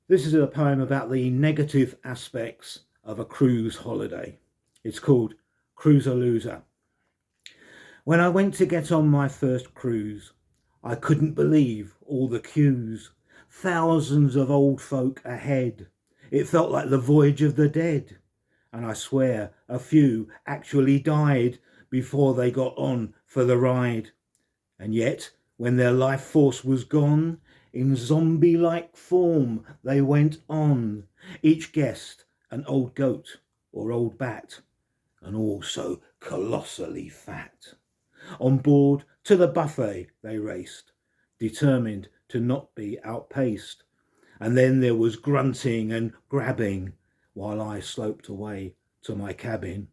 This is a poem about the negative aspects of a cruise holiday. It's called Cruiser Loser. When I went to get on my first cruise, I couldn't believe all the queues. Thousands of old folk ahead. It felt like the voyage of the dead. And I swear a few actually died before they got on for the ride. And yet, when their life force was gone, in zombie-like form they went on, each guest an old goat or old bat, and all so colossally fat. On board to the buffet they raced, determined to not be outpaced. And then there was grunting and grabbing, while I sloped away to my cabin.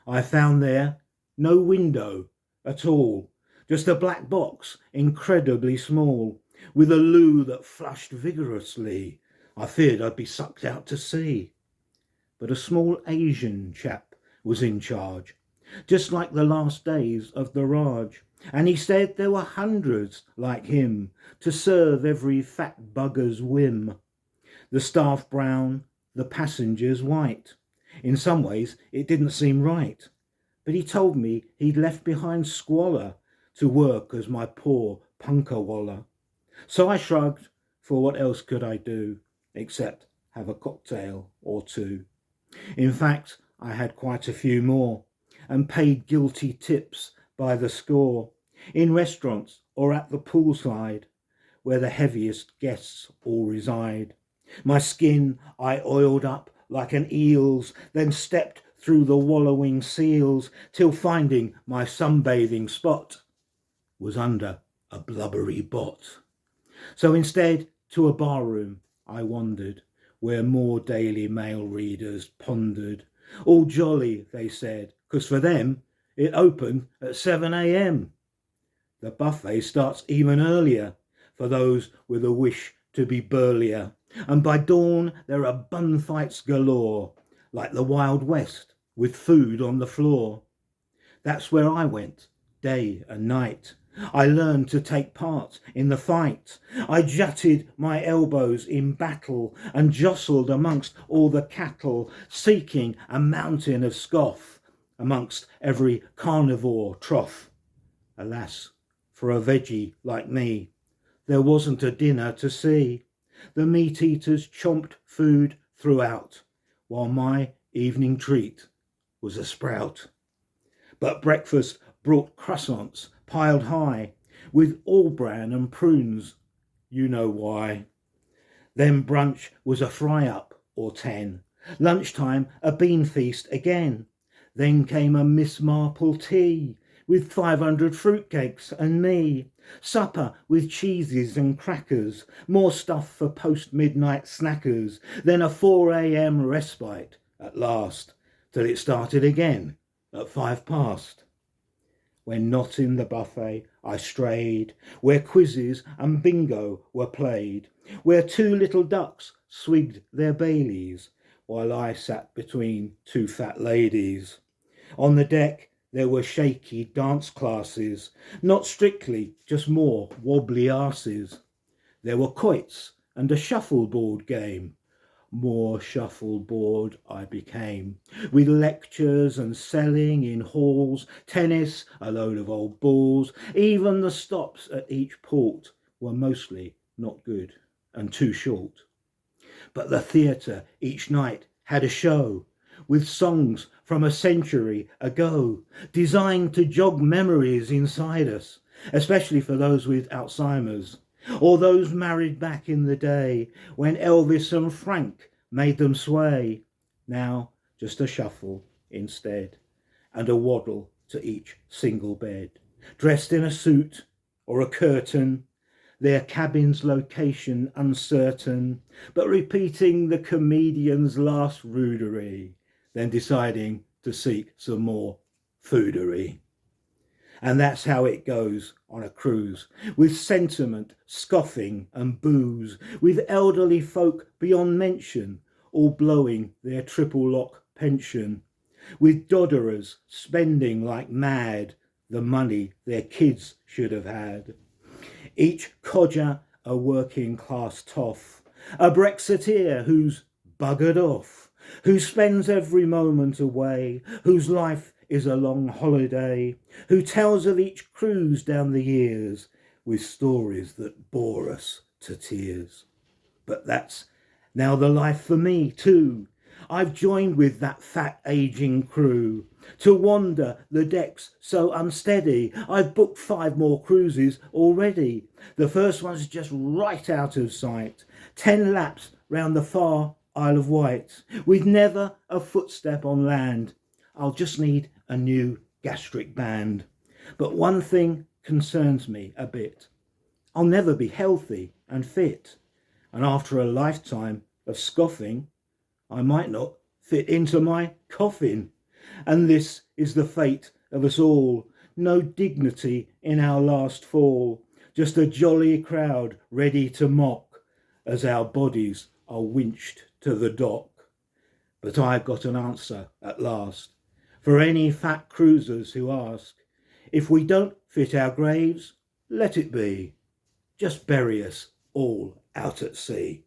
I found there no window at all, just a black box, incredibly small, with a loo that flushed vigorously. I feared I'd be sucked out to sea. But a small Asian chap was in charge, just like the last days of the Raj, and he said there were hundreds like him to serve every fat bugger's whim. The staff brown, the passengers white. In some ways it didn't seem right, but he told me he'd left behind squalor to work as my poor punkawalla. So I shrugged, for what else could I do except have a cocktail or two. In fact, I had quite a few more, and paid guilty tips by the score, in restaurants or at the poolside, where the heaviest guests all reside. My skin I oiled up like an eel's, then stepped through the wallowing seals, till finding my sunbathing spot was under a blubbery bot. So instead, to a barroom I wandered, where more Daily Mail readers pondered. All jolly, they said, 'cause for them it opened at 7 a.m. The buffet starts even earlier for those with a wish to be burlier, and by dawn there are bun fights galore, like the Wild West, with food on the floor. That's where I went, day and night. I learned to take part in the fight. I jutted my elbows in battle and jostled amongst all the cattle, seeking a mountain of scoff amongst every carnivore trough. Alas, for a veggie like me, there wasn't a dinner to see. The meat eaters chomped food throughout, while my evening treat was a sprout. But breakfast brought croissants piled high, with all bran and prunes, you know why. Then brunch was a fry-up or 10. Lunchtime a bean feast again. Then came a Miss Marple tea, with 500 fruitcakes and me. Supper with cheeses and crackers, more stuff for post-midnight snackers. Then a 4 a.m. respite at last, till it started again at 5 past. When not in the buffet I strayed, where quizzes and bingo were played, where 2 little ducks swigged their Baileys, while I sat between 2 fat ladies. On the deck there were shaky dance classes, not strictly, just more wobbly arses. There were quoits and a shuffleboard game. More shuffleboard I became, with lectures and selling in halls, tennis, a load of old balls. Even the stops at each port were mostly not good and too short. But the theatre each night had a show, with songs from a century ago, designed to jog memories inside us, especially for those with Alzheimer's, or those married back in the day when Elvis and Frank made them sway. Now just a shuffle instead, and a waddle to each single bed, dressed in a suit or a curtain, their cabin's location uncertain, but repeating the comedian's last rudery, then deciding to seek some more foodery. And that's how it goes on a cruise, with sentiment, scoffing and booze, with elderly folk beyond mention, all blowing their triple lock pension, with dodderers spending like mad the money their kids should have had. Each codger a working class toff, A Brexiteer who's buggered off, who spends every moment away, whose life is a long holiday, who tells of each cruise down the years with stories that bore us to tears. But that's now the life for me too. I've joined with that fat ageing crew to wander the decks so unsteady. I've booked 5 more cruises already. The first one's just right out of sight. 10 laps round the far Isle of Wight, with never a footstep on land. I'll just need a new gastric band. But one thing concerns me a bit. I'll never be healthy and fit. And after a lifetime of scoffing, I might not fit into my coffin. And this is the fate of us all. No dignity in our last fall. Just a jolly crowd ready to mock as our bodies are winched to the dock. But I've got an answer at last for any fat cruisers who ask. If we don't fit our graves, let it be. Just bury us all out at sea.